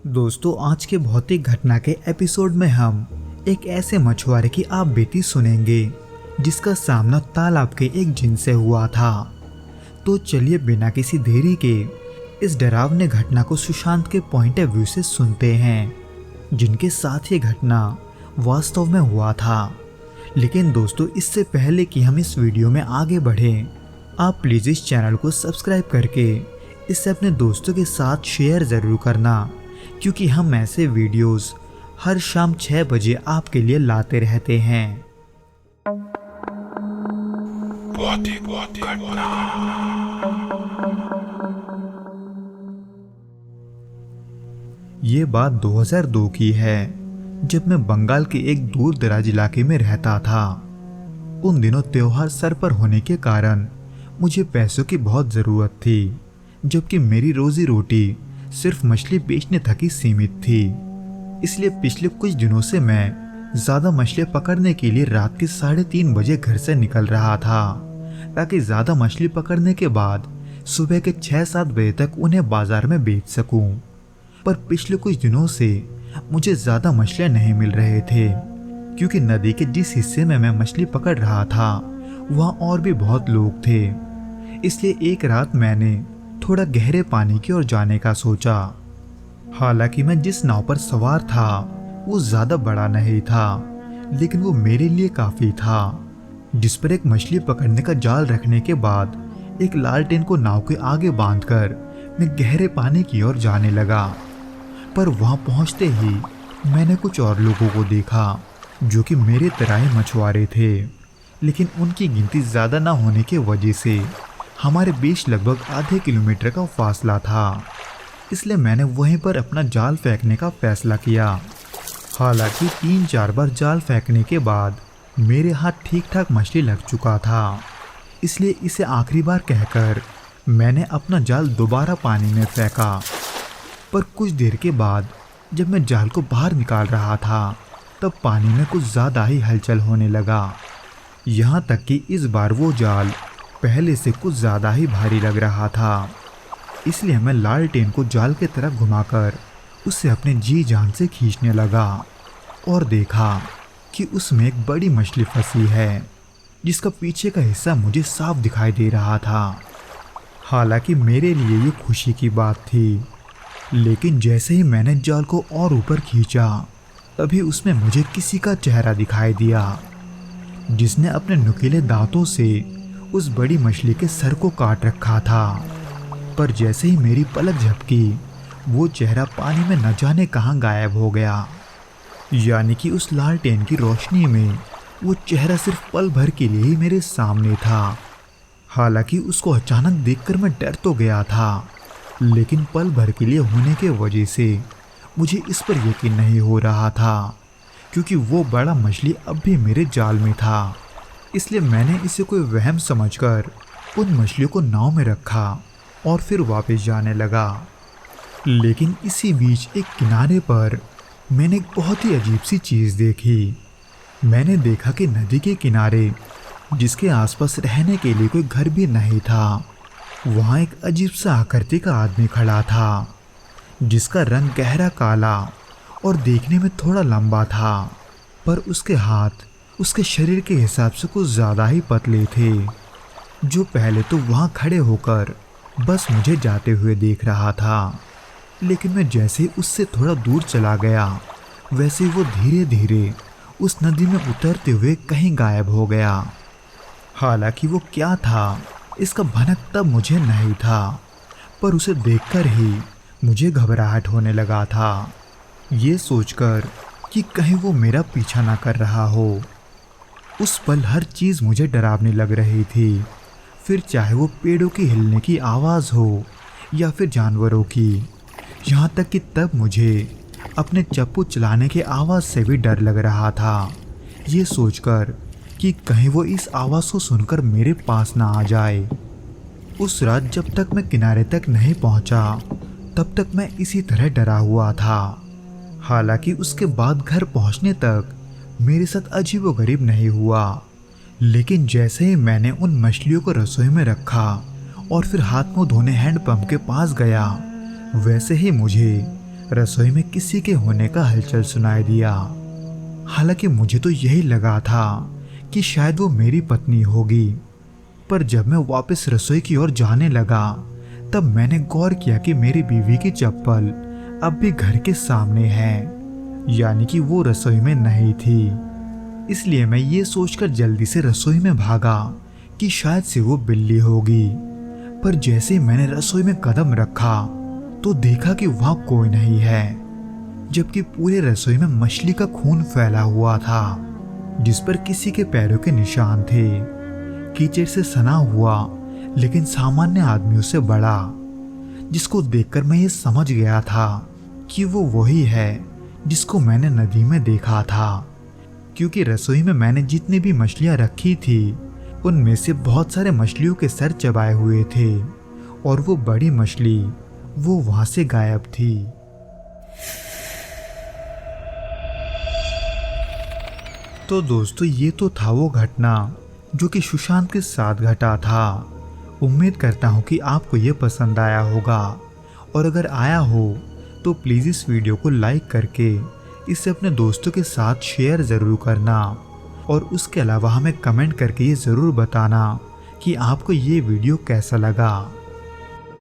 दोस्तों, आज के भौतिक घटना के एपिसोड में हम एक ऐसे मछुआरे की आप बीती सुनेंगे जिसका सामना तालाब के एक जिन से हुआ था। तो चलिए बिना किसी देरी के इस डरावने घटना को सुशांत के पॉइंट ऑफ व्यू से सुनते हैं, जिनके साथ ये घटना वास्तव में हुआ था। लेकिन दोस्तों, इससे पहले कि हम इस वीडियो में आगे बढ़ें, आप प्लीज़ इस चैनल को सब्सक्राइब करके इसे अपने दोस्तों के साथ शेयर ज़रूर करना, क्योंकि हम ऐसे वीडियोस हर शाम 6 बजे आपके लिए लाते रहते हैं। ये बात 2002 की है, जब मैं बंगाल के एक दूर दराज इलाके में रहता था। उन दिनों त्योहार सर पर होने के कारण मुझे पैसों की बहुत ज़रूरत थी, जबकि मेरी रोजी रोटी सिर्फ मछली बेचने तक ही सीमित थी। इसलिए पिछले कुछ दिनों से मैं ज़्यादा मछलियाँ पकड़ने के लिए रात के 3:30 बजे घर से निकल रहा था, ताकि ज़्यादा मछली पकड़ने के बाद सुबह के 6-7 बजे तक उन्हें बाजार में बेच सकूं। पर पिछले कुछ दिनों से मुझे ज़्यादा मछलियाँ नहीं मिल रहे थे, क्योंकि नदी के जिस हिस्से में मैं मछली पकड़ रहा था वहाँ और भी बहुत लोग थे। इसलिए एक रात मैंने थोड़ा गहरे पानी की ओर जाने का सोचा। हालांकि मैं जिस नाव पर सवार था वो ज़्यादा बड़ा नहीं था, लेकिन वो मेरे लिए काफ़ी था, जिस पर एक मछली पकड़ने का जाल रखने के बाद एक लालटेन को नाव के आगे बांधकर मैं गहरे पानी की ओर जाने लगा। पर वहाँ पहुँचते ही मैंने कुछ और लोगों को देखा जो कि मेरे तरह ही मछुआरे थे, लेकिन उनकी गिनती ज़्यादा ना होने की वजह से हमारे बीच लगभग आधे किलोमीटर का फासला था। इसलिए मैंने वहीं पर अपना जाल फेंकने का फैसला किया। हालांकि 3-4 बार जाल फेंकने के बाद मेरे हाथ ठीक ठाक मछली लग चुका था, इसलिए इसे आखिरी बार कहकर मैंने अपना जाल दोबारा पानी में फेंका। पर कुछ देर के बाद जब मैं जाल को बाहर निकाल रहा था, तब पानी में कुछ ज़्यादा ही हलचल होने लगा। यहाँ तक कि इस बार वो जाल पहले से कुछ ज़्यादा ही भारी लग रहा था। इसलिए मैं लालटेन को जाल की तरफ घुमाकर उसे अपने जी जान से खींचने लगा और देखा कि उसमें एक बड़ी मछली फंसी है, जिसका पीछे का हिस्सा मुझे साफ दिखाई दे रहा था। हालांकि मेरे लिए ये खुशी की बात थी, लेकिन जैसे ही मैंने जाल को और ऊपर खींचा, तभी उसमें मुझे किसी का चेहरा दिखाई दिया, जिसने अपने नुकीले दांतों से उस बड़ी मछली के सर को काट रखा था। पर जैसे ही मेरी पलक झपकी, वो चेहरा पानी में न जाने कहाँ गायब हो गया। यानी कि उस लालटेन की रोशनी में वो चेहरा सिर्फ पल भर के लिए ही मेरे सामने था। हालांकि उसको अचानक देखकर मैं डर तो गया था, लेकिन पल भर के लिए होने के वजह से मुझे इस पर यकीन नहीं हो रहा था, क्योंकि वो बड़ा मछली अब भी मेरे जाल में था। इसलिए मैंने इसे कोई वहम समझकर उन मछलियों को नाव में रखा और फिर वापस जाने लगा। लेकिन इसी बीच एक किनारे पर मैंने एक बहुत ही अजीब सी चीज़ देखी। मैंने देखा कि नदी के किनारे, जिसके आसपास रहने के लिए कोई घर भी नहीं था, वहाँ एक अजीब सा आकृति का आदमी खड़ा था, जिसका रंग गहरा काला और देखने में थोड़ा लंबा था, पर उसके हाथ उसके शरीर के हिसाब से कुछ ज़्यादा ही पतले थे, जो पहले तो वहाँ खड़े होकर बस मुझे जाते हुए देख रहा था। लेकिन मैं जैसे ही उससे थोड़ा दूर चला गया, वैसे ही वो धीरे धीरे उस नदी में उतरते हुए कहीं गायब हो गया। हालांकि वो क्या था, इसका भनक तब मुझे नहीं था, पर उसे देखकर ही मुझे घबराहट होने लगा था, ये सोचकर कि कहीं वो मेरा पीछा ना कर रहा हो। उस पल हर चीज़ मुझे डरावनी लग रही थी, फिर चाहे वो पेड़ों की हिलने की आवाज़ हो या फिर जानवरों की। यहाँ तक कि तब मुझे अपने चप्पू चलाने की आवाज़ से भी डर लग रहा था, ये सोचकर कि कहीं वो इस आवाज़ को सुनकर मेरे पास ना आ जाए। उस रात जब तक मैं किनारे तक नहीं पहुँचा, तब तक मैं इसी तरह डरा हुआ था। हालांकि उसके बाद घर पहुँचने तक मेरे साथ अजीबोगरीब नहीं हुआ, लेकिन जैसे ही मैंने उन मछलियों को रसोई में रखा और फिर हाथ मुंह धोने हैंडपंप के पास गया, वैसे ही मुझे रसोई में किसी के होने का हलचल सुनाई दिया। हालांकि मुझे तो यही लगा था कि शायद वो मेरी पत्नी होगी, पर जब मैं वापस रसोई की ओर जाने लगा तब मैंने गौर किया कि मेरी बीवी की चप्पल अब भी घर के सामने है, यानी कि वो रसोई में नहीं थी। इसलिए मैं ये सोचकर जल्दी से रसोई में भागा कि शायद से वो बिल्ली होगी। पर जैसे ही मैंने रसोई में कदम रखा तो देखा कि वहां कोई नहीं है, जबकि पूरे रसोई में मछली का खून फैला हुआ था, जिस पर किसी के पैरों के निशान थे। कीचड़ से सना हुआ लेकिन सामान्य आदमियों से बड़ा, जिसको देखकर मैं ये समझ गया था कि वो वही है जिसको मैंने नदी में देखा था। क्योंकि रसोई में मैंने जितनी भी मछलियां रखी थी उनमें से बहुत सारे मछलियों के सर चबाए हुए थे और वो बड़ी मछली वो वहां से गायब थी। तो दोस्तों, ये तो था वो घटना जो कि सुशांत के साथ घटा था। उम्मीद करता हूँ कि आपको ये पसंद आया होगा, और अगर आया हो तो प्लीज़ इस वीडियो को लाइक करके इसे अपने दोस्तों के साथ शेयर ज़रूर करना, और उसके अलावा हमें कमेंट करके ये ज़रूर बताना कि आपको ये वीडियो कैसा लगा।